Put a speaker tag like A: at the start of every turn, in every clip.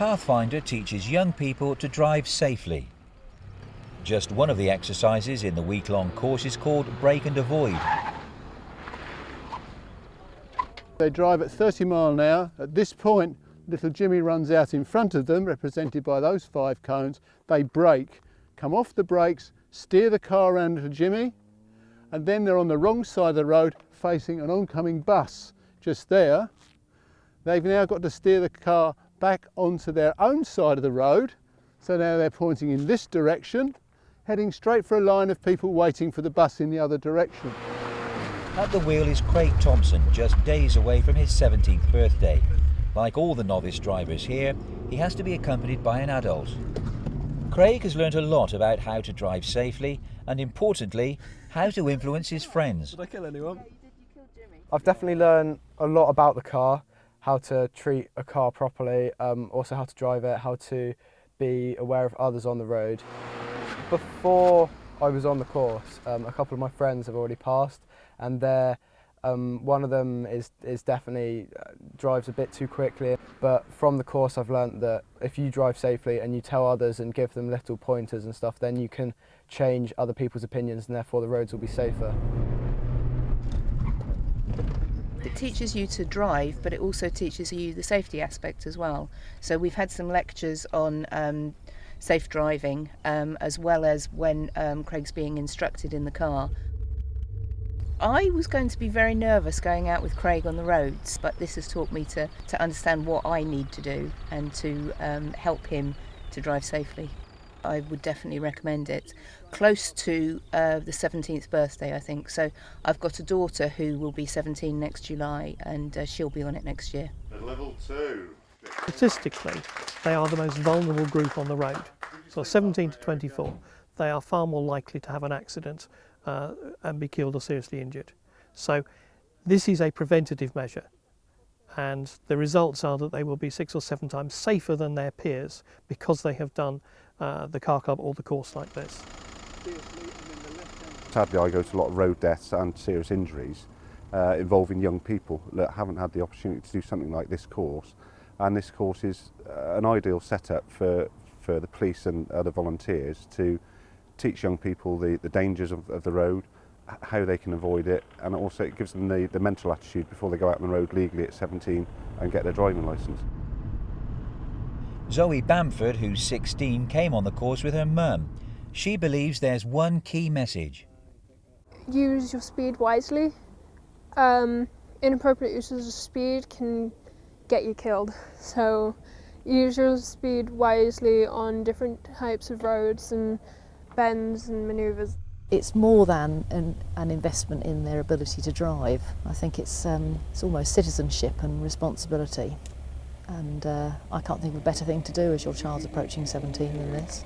A: Pathfinder teaches young people to drive safely. Just one of the exercises in the week-long course is called Brake and Avoid.
B: They drive at 30 miles an hour. At this point, little Jimmy runs out in front of them, represented by those 5 cones. They brake, come off the brakes, steer the car around to Jimmy, and then they're on the wrong side of the road facing an oncoming bus just there. They've now got to steer the car back onto their own side of the road. So now they're pointing in this direction, heading straight for a line of people waiting for the bus in the other direction.
A: At the wheel is Craig Thompson, just days away from his 17th birthday. Like all the novice drivers here, he has to be accompanied by an adult. Craig has learnt a lot about how to drive safely and, importantly, how to influence his friends.
C: Did I kill anyone?
D: I've definitely learned a lot about the car, how to treat a car properly, also how to drive it, how to be aware of others on the road. Before I was on the course, a couple of my friends have already passed, and one of them is definitely drives a bit too quickly. But from the course I've learnt that if you drive safely and you tell others and give them little pointers and stuff, then you can change other people's opinions and therefore the roads will be safer.
E: It teaches you to drive, but it also teaches you the safety aspect as well. So we've had some lectures on safe driving, as well as when Craig's being instructed in the car. I was going to be very nervous going out with Craig on the roads, but this has taught me to understand what I need to do and to help him to drive safely. I would definitely recommend it. Close to the 17th birthday, I think. So I've got a daughter who will be 17 next July, and she'll be on it next year.
F: At level 2.
C: Statistically, they are the most vulnerable group on the road. So 17 to 24, they are far more likely to have an accident and be killed or seriously injured. So this is a preventative measure, and the results are that they will be 6 or 7 times safer than their peers because they have done the car club or the course like this.
F: Sadly, I go to a lot of road deaths and serious injuries involving young people that haven't had the opportunity to do something like this course, and this course is an ideal setup for the police and other volunteers to teach young people the dangers of the road, how they can avoid it, and also it gives them the mental attitude before they go out on the road legally at 17 and get their driving licence.
A: Zoe Bamford, who's 16, came on the course with her mum. She believes there's one key message.
G: Use your speed wisely. Inappropriate uses of speed can get you killed. So use your speed wisely on different types of roads and bends and manoeuvres.
H: It's more than an investment in their ability to drive. I think it's almost citizenship and responsibility. And I can't think of a better thing to do as your child's approaching 17 than this.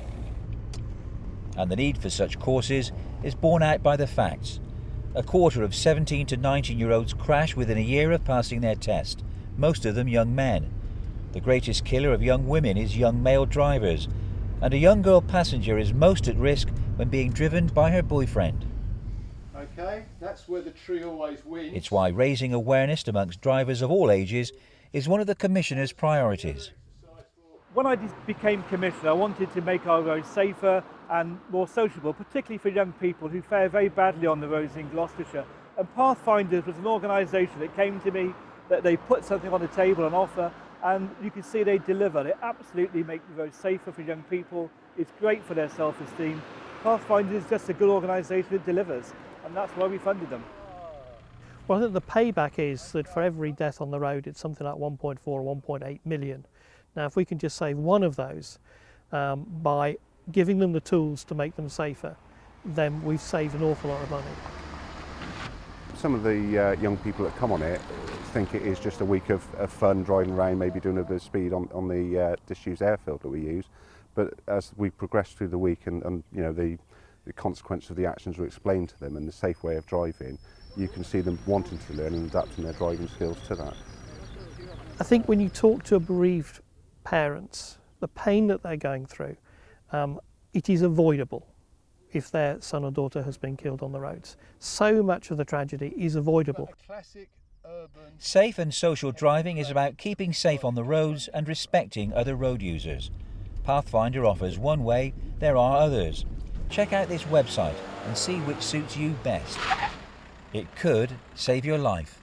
A: And the need for such courses is borne out by the facts. A quarter of 17 to 19-year-olds crash within a year of passing their test, most of them young men. The greatest killer of young women is young male drivers, and a young girl passenger is most at risk when being driven by her boyfriend.
B: Okay, that's where the tree always wins.
A: It's why raising awareness amongst drivers of all ages is one of the Commissioner's priorities.
I: When I became Commissioner, I wanted to make our roads safer and more sociable, particularly for young people who fare very badly on the roads in Gloucestershire. And Pathfinders was an organisation that came to me, that they put something on the table, an offer, and you can see they deliver. They absolutely make the roads safer for young people. It's great for their self-esteem. Pathfinder is just a good organisation that delivers, and that's why we funded them.
C: Well, I think the payback is that for every death on the road, it's something like 1.4 or 1.8 million. Now, if we can just save one of those by giving them the tools to make them safer, then we've saved an awful lot of money.
F: Some of the young people that come on it think it is just a week of fun driving around, maybe doing a bit of speed on the disused airfield that we use. But as we progress through the week and you know the consequence of the actions were explained to them and the safe way of driving, you can see them wanting to learn and adapting their driving skills to that.
C: I think when you talk to bereaved parents, the pain that they're going through, it is avoidable if their son or daughter has been killed on the roads. So much of the tragedy is avoidable.
B: A classic
A: Safe and social driving is about keeping safe on the roads and respecting other road users. Pathfinder offers one way, there are others. Check out this website and see which suits you best. It could save your life.